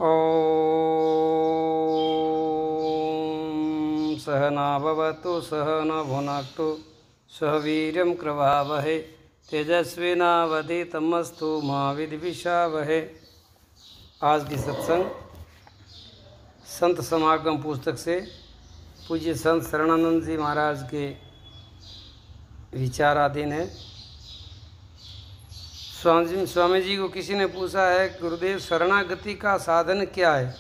ॐ सहना भवतु सहना भुनक्तु सह वीर्यं कृवावहै तेजस्विनावधीतमस्तु मा विद्विषावहै। आज की सत्संग संत समागम पुस्तक से पूज्य संत शरणानंद जी महाराज के विचाराधीन है। स्वामी जी को किसी ने पूछा है, गुरुदेव शरणागति का साधन क्या है?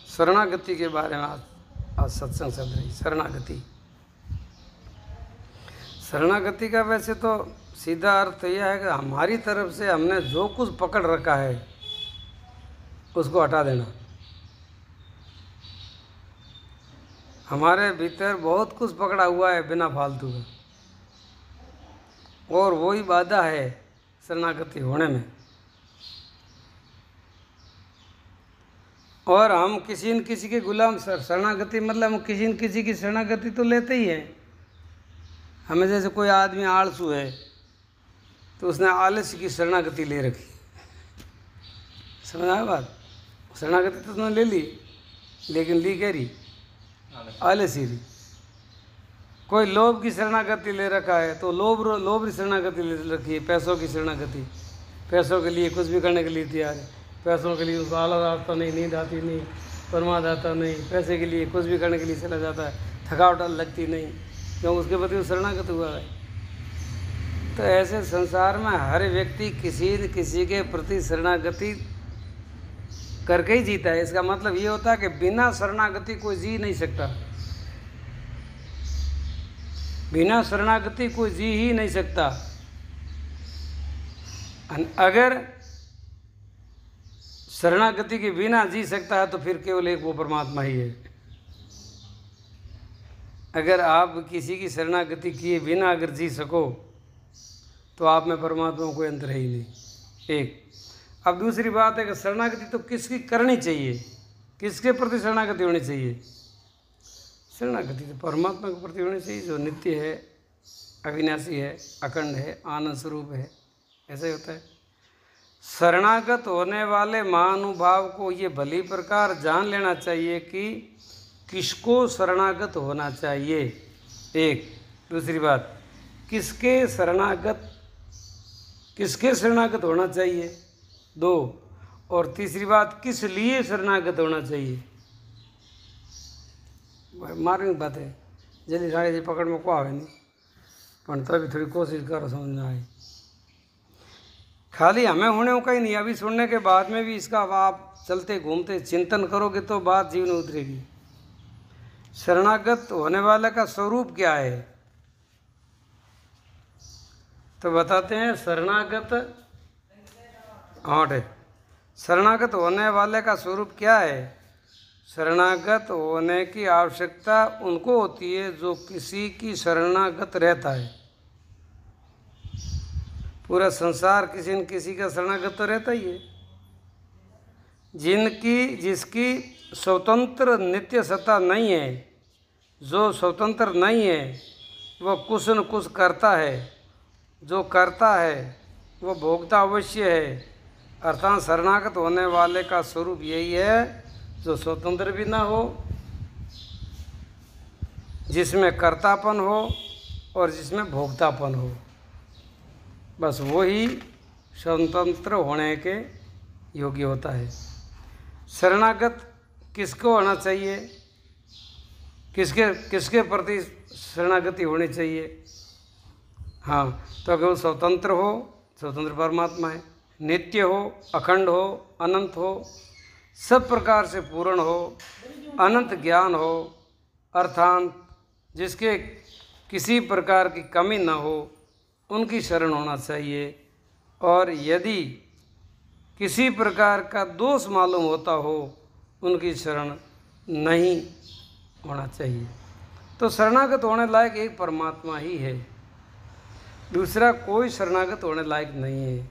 शरणागति के बारे में आज सत्संग चल रही। शरणागति का वैसे तो सीधा अर्थ यह है कि हमारी तरफ से हमने जो कुछ पकड़ रखा है उसको हटा देना। हमारे भीतर बहुत कुछ पकड़ा हुआ है बिना फालतू का, और वही बाधा है शरणागति होने में। और हम किसी न किसी के गुलाम। शरणागति मतलब हम किसी न किसी की शरणागति तो लेते ही हैं। हमें जैसे कोई आदमी आलसू है तो उसने आलस्य की शरणागति ले रखी। समझ आया बात? शरणागति तो उसने ले ली, लेकिन ली कह रही आलसी रही। कोई लोभ की शरणागति ले रखा है तो लोभ की शरणागति ले रखी है। पैसों की शरणागति, पैसों के लिए कुछ भी करने के लिए तैयार है। पैसों के लिए उसको आलस आता नहीं, नींद आती नहीं, प्रमाद आता नहीं। पैसे के लिए कुछ भी करने के लिए चला जाता है, थकावट लगती नहीं, क्यों? उसके प्रति वो शरणागत हुआ है। तो ऐसे संसार में हर व्यक्ति किसी न किसी के प्रति शरणागति करके ही जीता है। इसका मतलब ये होता है कि बिना शरणागति कोई जी नहीं सकता। बिना शरणागति कोई जी ही नहीं सकता। अगर शरणागति के बिना जी सकता है तो फिर केवल एक वो परमात्मा ही है। अगर आप किसी की शरणागति किए बिना अगर जी सको तो आप में परमात्मा को कोई अंतर है ही नहीं। एक। अब दूसरी बात है कि शरणागति तो किसकी करनी चाहिए, किसके प्रति शरणागति होनी चाहिए? शरणागति तो परमात्मा के प्रति होनी चाहिए, जो नित्य है, अविनाशी है, अखंड है, आनंद स्वरूप है। ऐसा ही होता है। शरणागत होने वाले महानुभाव को ये भली प्रकार जान लेना चाहिए कि किसको शरणागत होना चाहिए। एक। दूसरी बात, किसके शरणागत होना चाहिए। दो। और तीसरी बात, किस लिए शरणागत होना चाहिए। मार्मिक बात है। जल्दी साढ़े जी पकड़ में को आवे नहीं, पर तभी थोड़ी कोशिश करो समझना है। खाली हमें होने का ही नहीं, अभी सुनने के बाद में भी इसका आप चलते घूमते चिंतन करोगे तो बात जीवन में उतरेगी। शरणागत होने वाले का स्वरूप क्या है? तो बताते हैं शरणागत होने वाले का स्वरूप क्या है। शरणागत होने की आवश्यकता उनको होती है जो किसी की शरणागत रहता है। पूरा संसार किसी न किसी का शरणागत तो रहता ही है। जिसकी स्वतंत्र नित्य सत्ता नहीं है, जो स्वतंत्र नहीं है वह कुछ न कुछ करता है, जो करता है वह भोगता अवश्य है। अर्थात शरणागत होने वाले का स्वरूप यही है, जो स्वतंत्र भी ना हो, जिसमें कर्तापन हो और जिसमें भोक्तापन हो। बस वही स्वतंत्र होने के योग्य होता है। शरणागत किसको होना चाहिए, किसके प्रति शरणागति होनी चाहिए? हाँ, तो अगर वो स्वतंत्र हो, स्वतंत्र परमात्मा है, नित्य हो, अखंड हो, अनंत हो, सब प्रकार से पूर्ण हो, अनंत ज्ञान हो, अर्थात जिसके किसी प्रकार की कमी न हो, उनकी शरण होना चाहिए। और यदि किसी प्रकार का दोष मालूम होता हो, उनकी शरण नहीं होना चाहिए। तो शरणागत होने लायक एक परमात्मा ही है, दूसरा कोई शरणागत होने लायक नहीं है।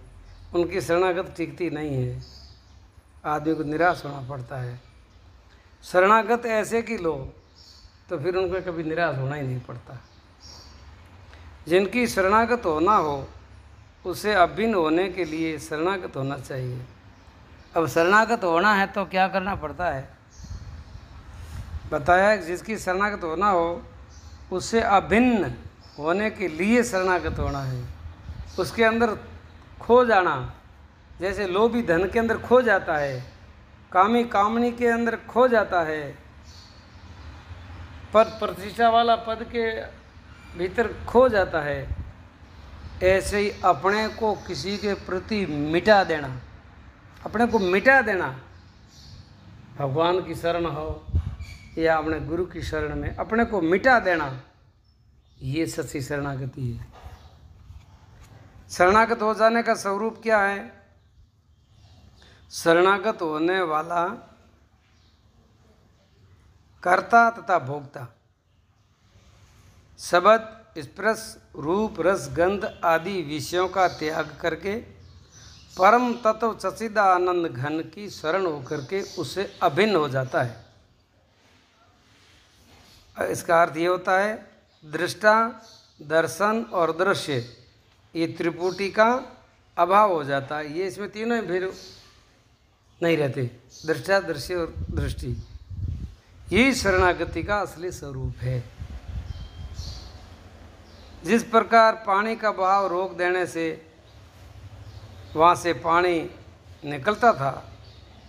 उनकी शरणागत टिकती नहीं है, आदमी को निराश होना पड़ता है। शरणागत ऐसे कि लो तो फिर उनको कभी निराश होना ही नहीं पड़ता। जिनकी शरणागत होना हो उसे अभिन्न होने के लिए शरणागत होना चाहिए। अब शरणागत होना है तो क्या करना पड़ता है? बताया कि जिसकी शरणागत होना हो उससे अभिन्न होने के लिए शरणागत होना है, उसके अंदर खो जाना। जैसे लोभी धन के अंदर खो जाता है, कामी कामनी के अंदर खो जाता है, पद प्रतिष्ठा वाला पद के भीतर खो जाता है, ऐसे ही अपने को किसी के प्रति मिटा देना, अपने को मिटा देना। भगवान की शरण हो या अपने गुरु की शरण में अपने को मिटा देना, ये सच्ची शरणागति है। शरणागत हो जाने का स्वरूप क्या है? शरणागत होने वाला कर्ता तथा भोक्ता शब्द, स्पर्श, रूप, रस, गंध आदि विषयों का त्याग करके परम तत्व सच्चिदानंद घन की शरण होकर के उससे अभिन्न हो जाता है। इसका अर्थ ये होता है दृष्टा, दर्शन और दृश्य, ये त्रिपुटी का अभाव हो जाता है। ये इसमें तीनों ही फिर नहीं रहते, दृष्टा, दृश्य और दृष्टि। यही शरणागति का असली स्वरूप है। जिस प्रकार पानी का बहाव रोक देने से वहाँ से पानी निकलता था,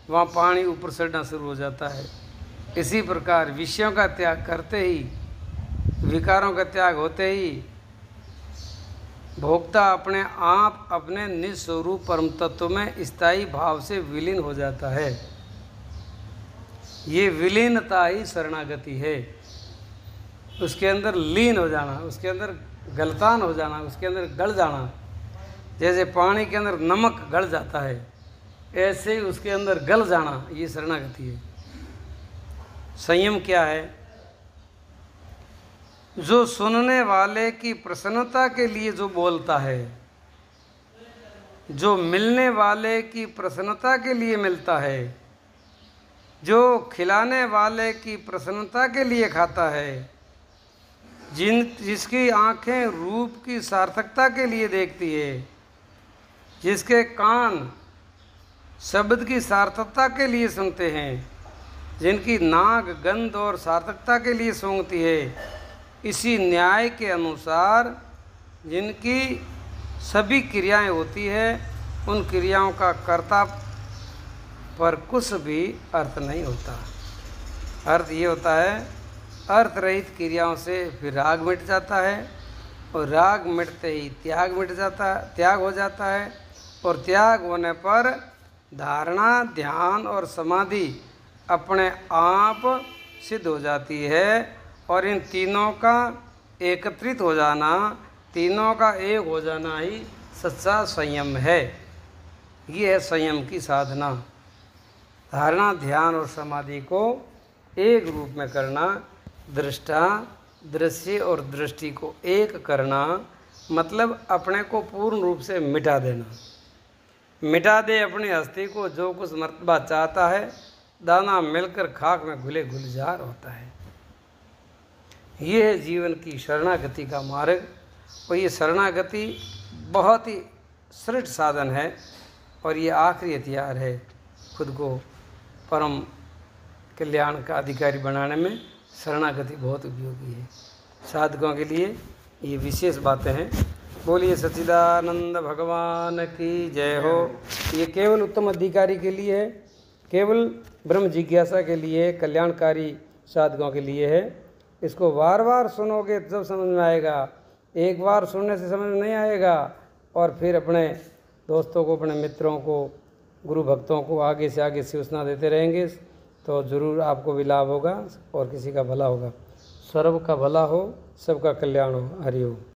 वहाँ पानी ऊपर चढ़ना शुरू हो जाता है। इसी प्रकार विषयों का त्याग करते ही, विकारों का त्याग होते ही भोक्ता अपने आप अपने निस्वरूप परम तत्व में स्थायी भाव से विलीन हो जाता है। ये विलीनता ही शरणागति है। उसके अंदर लीन हो जाना, उसके अंदर गलतान हो जाना, उसके अंदर गल जाना। जैसे पानी के अंदर नमक गल जाता है, ऐसे ही उसके अंदर गल जाना, ये शरणागति है। संयम क्या है? जो सुनने वाले की प्रसन्नता के लिए जो बोलता है, जो मिलने वाले की प्रसन्नता के लिए मिलता है, जो खिलाने वाले की प्रसन्नता के लिए खाता है, जिसकी आंखें रूप की सार्थकता के लिए देखती है, जिसके कान शब्द की सार्थकता के लिए सुनते हैं, जिनकी नाक गंध और सार्थकता के लिए सूंघती है, इसी न्याय के अनुसार जिनकी सभी क्रियाएं होती है, उन क्रियाओं का कर्ता पर कुछ भी अर्थ नहीं होता। अर्थ ये होता है, अर्थ रहित क्रियाओं से फिर राग मिट जाता है, और राग मिटते ही त्याग मिट जाता है, त्याग हो जाता है, और त्याग होने पर धारणा, ध्यान और समाधि अपने आप सिद्ध हो जाती है। और इन तीनों का एकत्रित हो जाना, तीनों का एक हो जाना ही सच्चा संयम है। ये है संयम की साधना। धारणा, ध्यान और समाधि को एक रूप में करना, दृष्टा, दृश्य और दृष्टि को एक करना, मतलब अपने को पूर्ण रूप से मिटा देना। मिटा दे अपनी हस्ती को, जो कुछ मर्तबा चाहता है, दाना मिलकर खाक में घुले गुलजार होता है। ये है जीवन की शरणागति का मार्ग। और ये शरणागति बहुत ही श्रेष्ठ साधन है, और ये आखिरी हथियार है खुद को परम कल्याण का अधिकारी बनाने में। शरणागति बहुत उपयोगी है साधकों के लिए। ये विशेष बातें हैं। बोलिए सच्चिदानंद भगवान की जय हो। ये केवल उत्तम अधिकारी के लिए है, केवल ब्रह्म जिज्ञासा के लिए, कल्याणकारी साधकों के लिए है। इसको बार बार सुनोगे जब समझ में आएगा। एक बार सुनने से समझ में नहीं आएगा, और फिर अपने दोस्तों को, अपने मित्रों को, गुरु भक्तों को आगे से आगे सूचना देते रहेंगे तो ज़रूर आपको भी लाभ होगा और किसी का भला होगा। सर्व का भला हो, सबका कल्याण हो। हरि ओम।